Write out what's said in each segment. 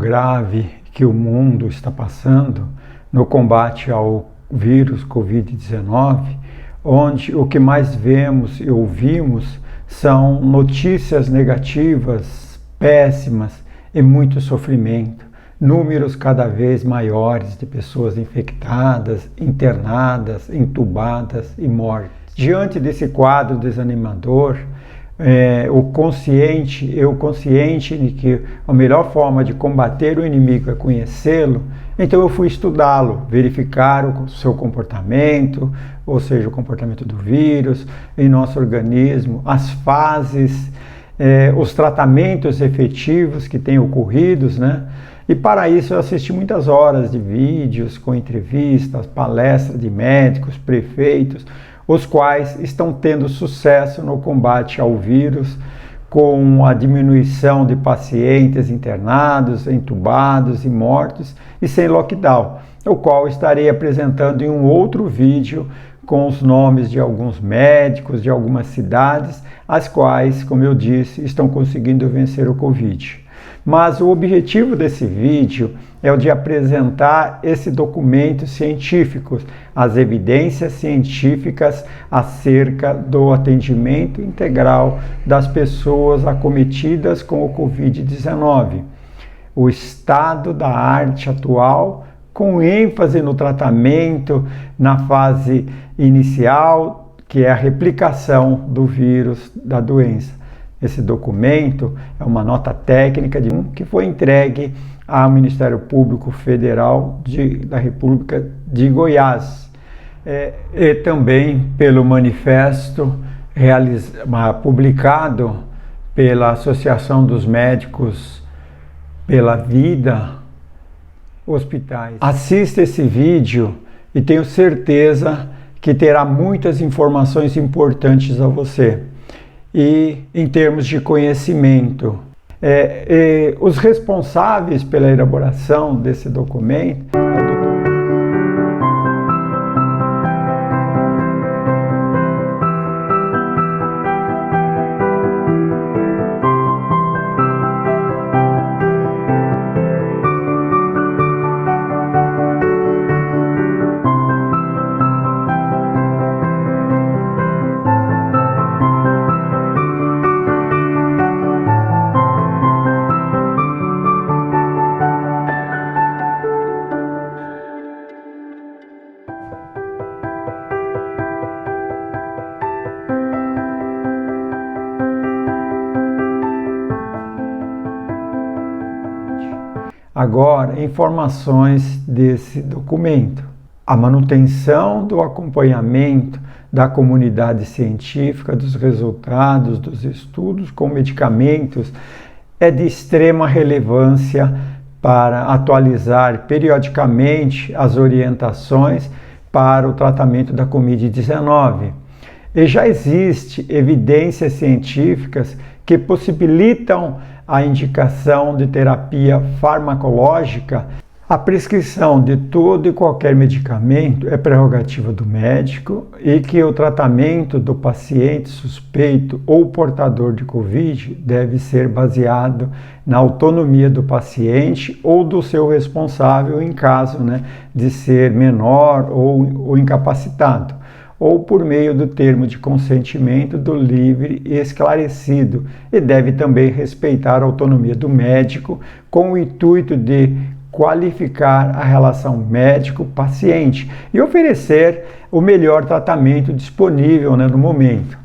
grave que o mundo está passando no combate ao vírus Covid-19, onde o que mais vemos e ouvimos são notícias negativas, péssimas e muito sofrimento. Números cada vez maiores de pessoas infectadas, internadas, entubadas e mortas. Diante desse quadro desanimador, eu consciente de que a melhor forma de combater o inimigo é conhecê-lo, então eu fui estudá-lo, verificar o seu comportamento, ou seja, o comportamento do vírus em nosso organismo, as fases, os tratamentos efetivos que têm ocorrido, né? E para isso eu assisti muitas horas de vídeos com entrevistas, palestras de médicos, prefeitos, os quais estão tendo sucesso no combate ao vírus, com a diminuição de pacientes internados, entubados e mortos e sem lockdown, o qual estarei apresentando em um outro vídeo com os nomes de alguns médicos de algumas cidades, as quais, como eu disse, estão conseguindo vencer o Covid. Mas o objetivo desse vídeo é o de apresentar esses documentos científicos, as evidências científicas acerca do atendimento integral das pessoas acometidas com o Covid-19. O estado da arte atual, com ênfase no tratamento na fase inicial, que é a replicação do vírus da doença. Esse documento é uma nota técnica que foi entregue ao Ministério Público Federal da República de Goiás e também pelo manifesto publicado pela Associação dos Médicos pela Vida Hospitais. Assista esse vídeo e tenho certeza que terá muitas informações importantes a você. E em termos de conhecimento, os responsáveis pela elaboração desse documento Agora, informações desse documento. A manutenção do acompanhamento da comunidade científica dos resultados dos estudos com medicamentos é de extrema relevância para atualizar periodicamente as orientações para o tratamento da Covid-19. E já existe evidências científicas que possibilitam a indicação de terapia farmacológica. A prescrição de todo e qualquer medicamento é prerrogativa do médico e que o tratamento do paciente suspeito ou portador de Covid deve ser baseado na autonomia do paciente ou do seu responsável em caso de ser menor ou incapacitado, ou por meio do termo de consentimento do livre e esclarecido, e deve também respeitar a autonomia do médico com o intuito de qualificar a relação médico-paciente e oferecer o melhor tratamento disponível no momento.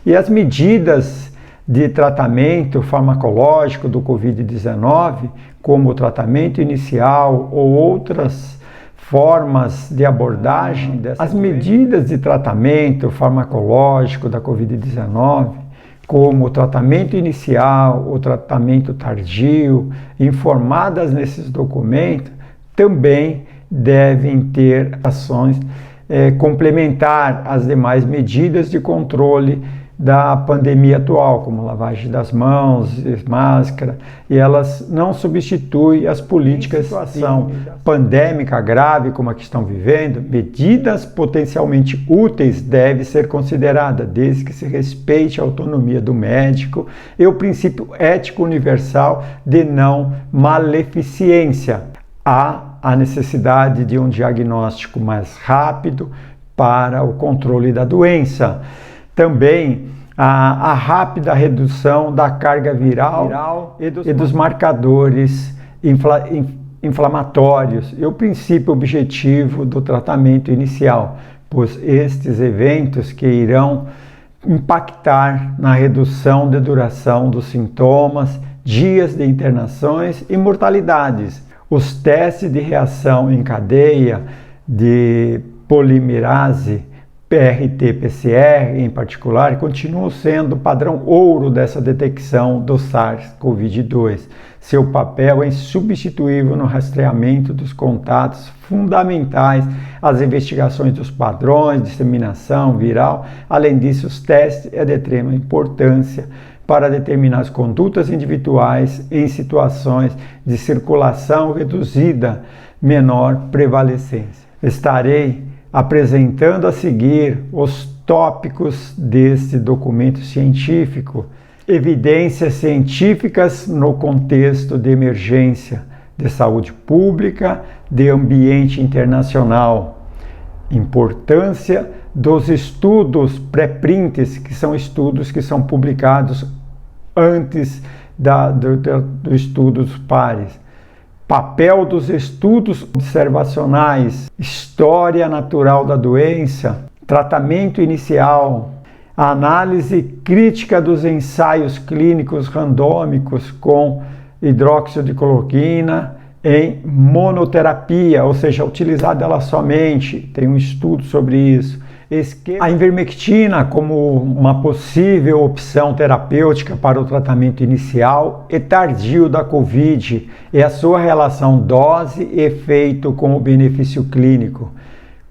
E as medidas de tratamento farmacológico do Covid-19, como o tratamento inicial ou outras formas de abordagem as medidas de tratamento farmacológico da Covid-19, como o tratamento inicial, o tratamento tardio, informadas nesses documentos, também devem ter ações complementar às demais medidas de controle da pandemia atual, como lavagem das mãos, máscara, e elas não substituem as políticas de situação pandêmica grave como a que estão vivendo. Medidas potencialmente úteis devem ser consideradas, desde que se respeite a autonomia do médico e o princípio ético universal de não maleficência. Há a necessidade de um diagnóstico mais rápido para o controle da doença. Também a rápida redução da carga viral e dos marcadores inflamatórios e o princípio objetivo do tratamento inicial, pois estes eventos que irão impactar na redução de duração dos sintomas, dias de internações e mortalidades. Os testes de reação em cadeia de polimerase RT-PCR, em particular, continuam sendo o padrão ouro dessa detecção do SARS-CoV-2. Seu papel é insubstituível no rastreamento dos contatos fundamentais às investigações dos padrões de disseminação viral. Além disso, os testes é de extrema importância para determinar as condutas individuais em situações de circulação reduzida, menor prevalecência. Estarei apresentando a seguir os tópicos deste documento científico: evidências científicas no contexto de emergência, de saúde pública, de ambiente internacional, importância dos estudos pré-prints, que são estudos que são publicados antes do estudo dos pares, papel dos estudos observacionais, história natural da doença, tratamento inicial, análise crítica dos ensaios clínicos randômicos com hidróxido de cloroquina em monoterapia, ou seja, utilizada ela somente, tem um estudo sobre isso. A ivermectina como uma possível opção terapêutica para o tratamento inicial e tardio da COVID e a sua relação dose e efeito com o benefício clínico.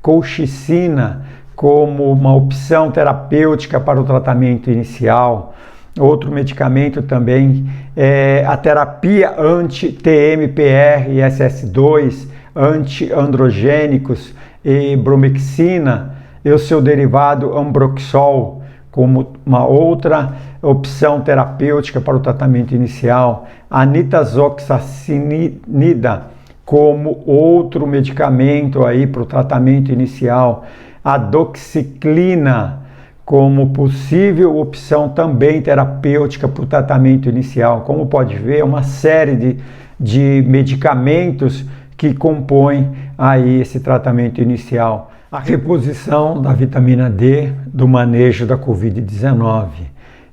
Colchicina como uma opção terapêutica para o tratamento inicial. Outro medicamento também é a terapia anti-TMPR e SS2, anti-androgênicos e bromexina, e o seu derivado ambroxol, como uma outra opção terapêutica para o tratamento inicial. A nitazoxacinida, como outro medicamento aí para o tratamento inicial. A doxiciclina, como possível opção também terapêutica para o tratamento inicial. Como pode ver, é uma série de medicamentos que compõem aí esse tratamento inicial. A reposição da vitamina D do manejo da Covid-19.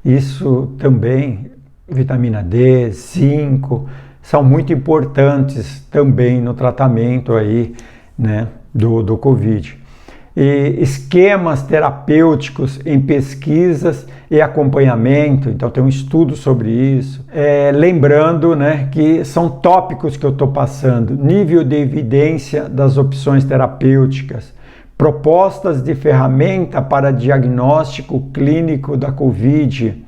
Isso também, vitamina D, zinco, são muito importantes também no tratamento aí, né, do Covid. E esquemas terapêuticos em pesquisas e acompanhamento, então tem um estudo sobre isso. Lembrando, né, que são tópicos que eu estou passando: nível de evidência das opções terapêuticas, propostas de ferramenta para diagnóstico clínico da COVID,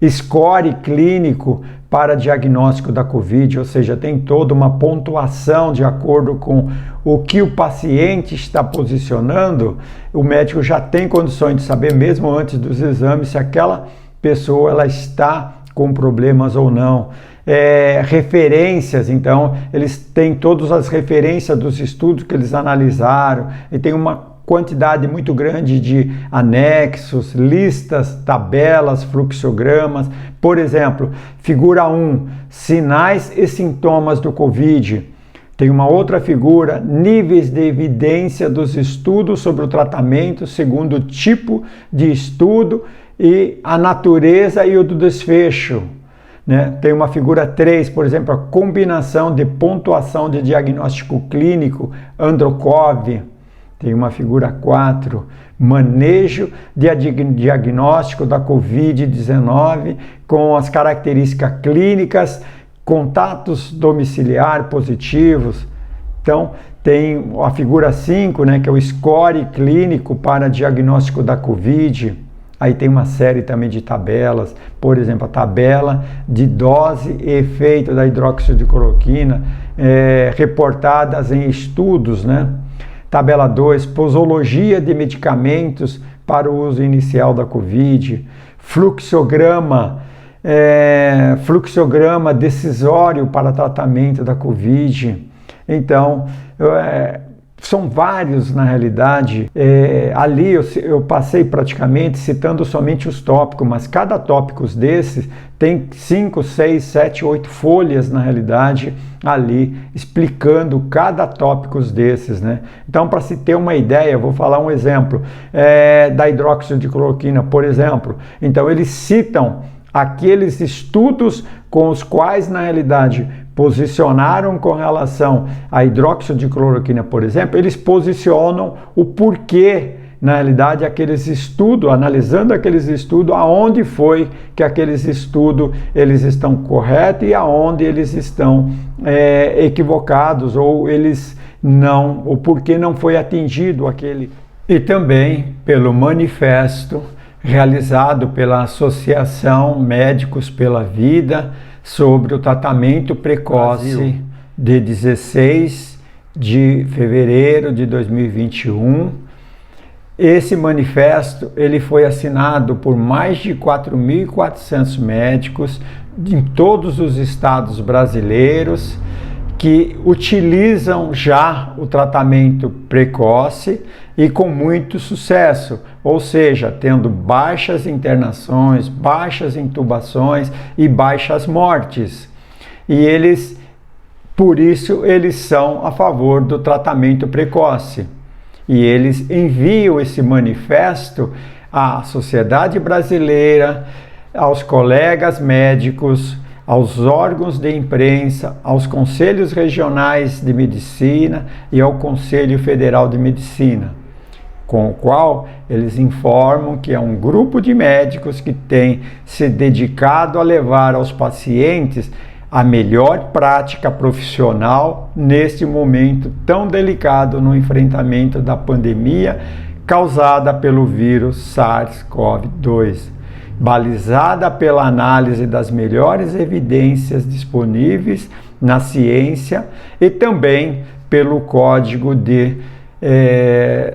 score clínico para diagnóstico da COVID, ou seja, tem toda uma pontuação de acordo com o que o paciente está posicionando. O médico já tem condições de saber, mesmo antes dos exames, se aquela pessoa ela está com problemas ou não. Referências, então eles têm todas as referências dos estudos que eles analisaram e tem uma quantidade muito grande de anexos, listas, tabelas, fluxogramas. Por exemplo, figura 1, sinais e sintomas do COVID. Tem uma outra figura, níveis de evidência dos estudos sobre o tratamento segundo o tipo de estudo e a natureza e o do desfecho. Né? Tem uma figura 3, por exemplo, a combinação de pontuação de diagnóstico clínico, Androkov. Tem uma figura 4, manejo de diagnóstico da Covid-19 com as características clínicas, contatos domiciliar positivos. Então, tem a figura 5, né, que é o score clínico para diagnóstico da Covid. Aí tem uma série também de tabelas, por exemplo, a tabela de dose e efeito da hidroxicloroquina, reportadas em estudos, né? Tabela 2, posologia de medicamentos para o uso inicial da Covid, fluxograma decisório para tratamento da Covid. Então, são vários na realidade. Ali eu passei praticamente citando somente os tópicos, mas cada tópico desses tem 5, 6, 7, 8 folhas na realidade ali explicando cada tópico desses, né? Então, para se ter uma ideia, eu vou falar um exemplo da hidroxicloroquina, por exemplo. Então, eles citam aqueles estudos com os quais na realidade posicionaram com relação à hidroxicloroquina, por exemplo, eles posicionam o porquê, na realidade, aqueles estudos, analisando aqueles estudos, aonde foi que aqueles estudos eles estão corretos e aonde eles estão equivocados, ou eles não, o porquê não foi atingido aquele. E também pelo manifesto realizado pela Associação Médicos pela Vida sobre o tratamento precoce Brasil, de 16 de fevereiro de 2021. Esse manifesto ele foi assinado por mais de 4.400 médicos em todos os estados brasileiros que utilizam já o tratamento precoce e com muito sucesso, ou seja, tendo baixas internações, baixas intubações e baixas mortes. E eles, por isso, eles são a favor do tratamento precoce. E eles enviam esse manifesto à sociedade brasileira, aos colegas médicos, aos órgãos de imprensa, aos conselhos regionais de medicina e ao Conselho Federal de Medicina, com o qual eles informam que é um grupo de médicos que tem se dedicado a levar aos pacientes a melhor prática profissional neste momento tão delicado no enfrentamento da pandemia causada pelo vírus SARS-CoV-2, balizada pela análise das melhores evidências disponíveis na ciência e também pelo código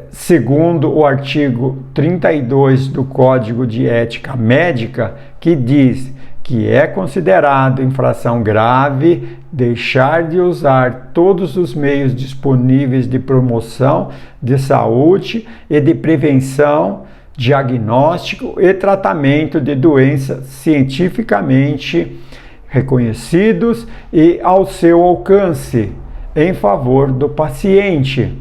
segundo o artigo 32 do Código de Ética Médica, que diz que é considerado infração grave deixar de usar todos os meios disponíveis de promoção de saúde e de prevenção, diagnóstico e tratamento de doenças cientificamente reconhecidos e ao seu alcance, em favor do paciente.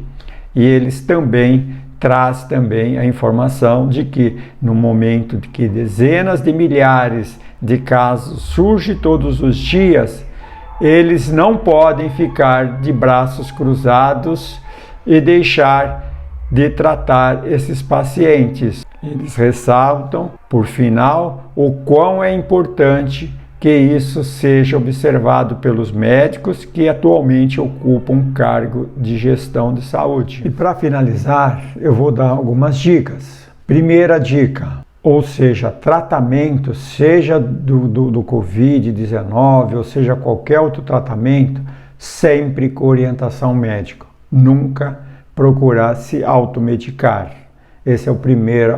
E eles também trazem a informação de que no momento de que dezenas de milhares de casos surgem todos os dias, eles não podem ficar de braços cruzados e deixar de tratar esses pacientes. Eles ressaltam, por final, o quão é importante que isso seja observado pelos médicos que atualmente ocupam um cargo de gestão de saúde. E para finalizar, eu vou dar algumas dicas. Primeira dica, ou seja, tratamento, seja do Covid-19, ou seja, qualquer outro tratamento, sempre com orientação médica. Nunca procurar se automedicar. Essa é a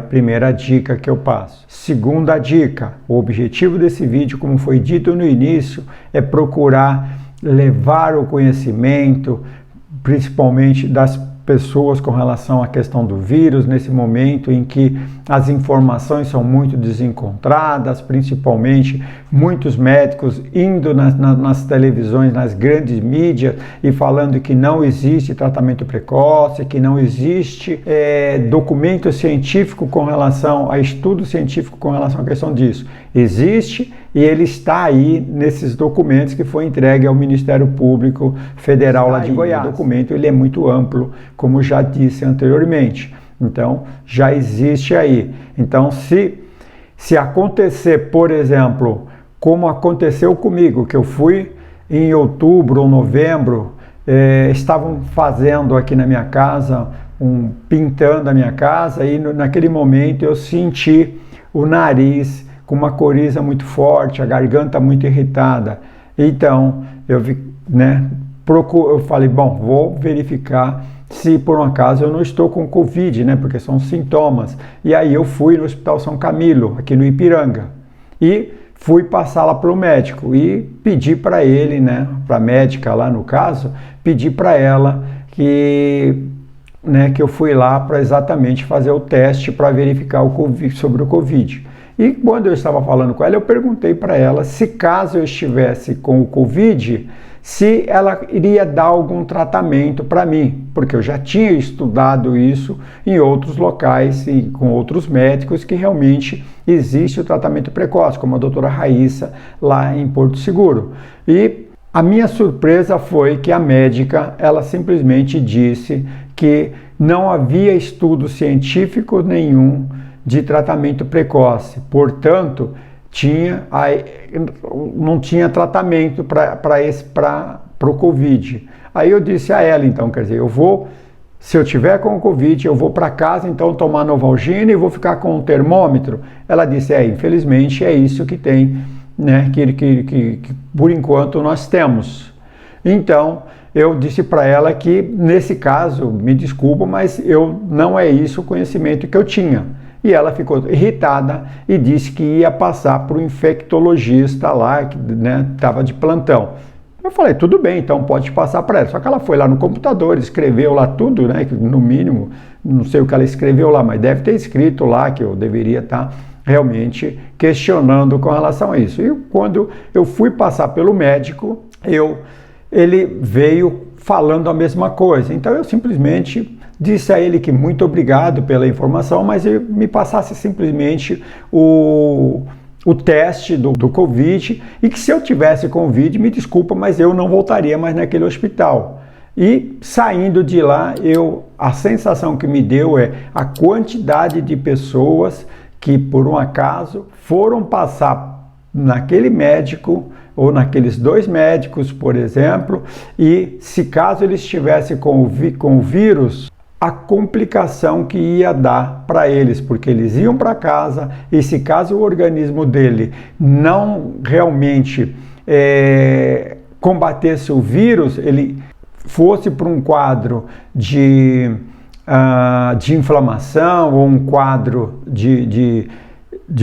primeira dica que eu passo. Segunda dica, o objetivo desse vídeo, como foi dito no início, é procurar levar o conhecimento, principalmente das pessoas com relação à questão do vírus, nesse momento em que as informações são muito desencontradas, principalmente muitos médicos indo nas televisões, nas grandes mídias e falando que não existe tratamento precoce, que não existe documento científico com relação a estudo científico com relação à questão disso. Existe e ele está aí nesses documentos que foi entregue ao Ministério Público Federal lá de Goiás. O documento ele é muito amplo, como já disse anteriormente. Então, já existe aí. Então, se acontecer, por exemplo, como aconteceu comigo, que eu fui em outubro ou novembro, estavam fazendo aqui na minha casa, pintando a minha casa, e naquele momento eu senti o nariz com uma coriza muito forte, a garganta muito irritada. Então, eu falei, bom, vou verificar se por um acaso eu não estou com Covid, né? Porque são sintomas. E aí eu fui no Hospital São Camilo, aqui no Ipiranga, e fui passar lá para o médico e pedi para ele, né? Para a médica lá no caso, pedi para ela que eu fui lá para exatamente fazer o teste para verificar o COVID, sobre o Covid. E quando eu estava falando com ela, eu perguntei para ela se caso eu estivesse com o Covid, se ela iria dar algum tratamento para mim, porque eu já tinha estudado isso em outros locais e com outros médicos que realmente existe o tratamento precoce, como a doutora Raíssa lá em Porto Seguro. E a minha surpresa foi que a médica, ela simplesmente disse que não havia estudo científico nenhum de tratamento precoce, portanto, não tinha tratamento para o Covid. Aí eu disse a ela, então, quer dizer, se eu tiver com o Covid, eu vou para casa, então, tomar Novalgina e vou ficar com um termômetro? Ela disse, infelizmente é isso que tem, né, que por enquanto nós temos. Então, eu disse para ela que, nesse caso, me desculpa, mas não é isso o conhecimento que eu tinha. E ela ficou irritada e disse que ia passar para o infectologista lá, que estava de plantão. Eu falei, tudo bem, então pode passar para ela. Só que ela foi lá no computador, escreveu lá tudo, né? No mínimo, não sei o que ela escreveu lá, mas deve ter escrito lá que eu deveria estar realmente questionando com relação a isso. E quando eu fui passar pelo médico, ele veio falando a mesma coisa. Então eu simplesmente disse a ele que muito obrigado pela informação, mas ele me passasse simplesmente o teste do Covid e que se eu tivesse Covid, me desculpa, mas eu não voltaria mais naquele hospital. E saindo de lá, a sensação que me deu é a quantidade de pessoas que por um acaso foram passar naquele médico ou naqueles 2 médicos, por exemplo, e se caso eles estivessem com o vírus, a complicação que ia dar para eles, porque eles iam para casa e se caso o organismo dele não realmente combatesse o vírus, ele fosse para um quadro de inflamação ou um quadro de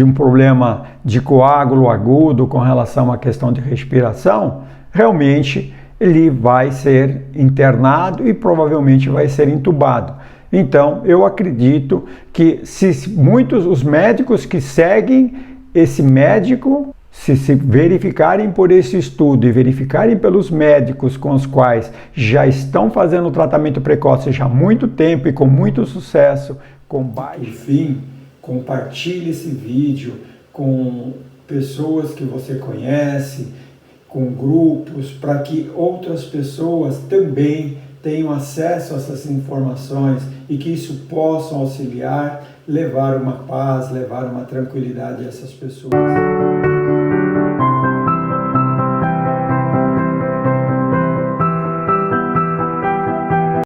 um problema de coágulo agudo com relação à questão de respiração, realmente ele vai ser internado e provavelmente vai ser entubado. Então, eu acredito que os médicos que seguem esse médico, se verificarem por esse estudo e verificarem pelos médicos com os quais já estão fazendo o tratamento precoce já há muito tempo e com muito sucesso, por fim, compartilhe esse vídeo com pessoas que você conhece, com grupos, para que outras pessoas também tenham acesso a essas informações e que isso possa auxiliar, levar uma paz, levar uma tranquilidade a essas pessoas.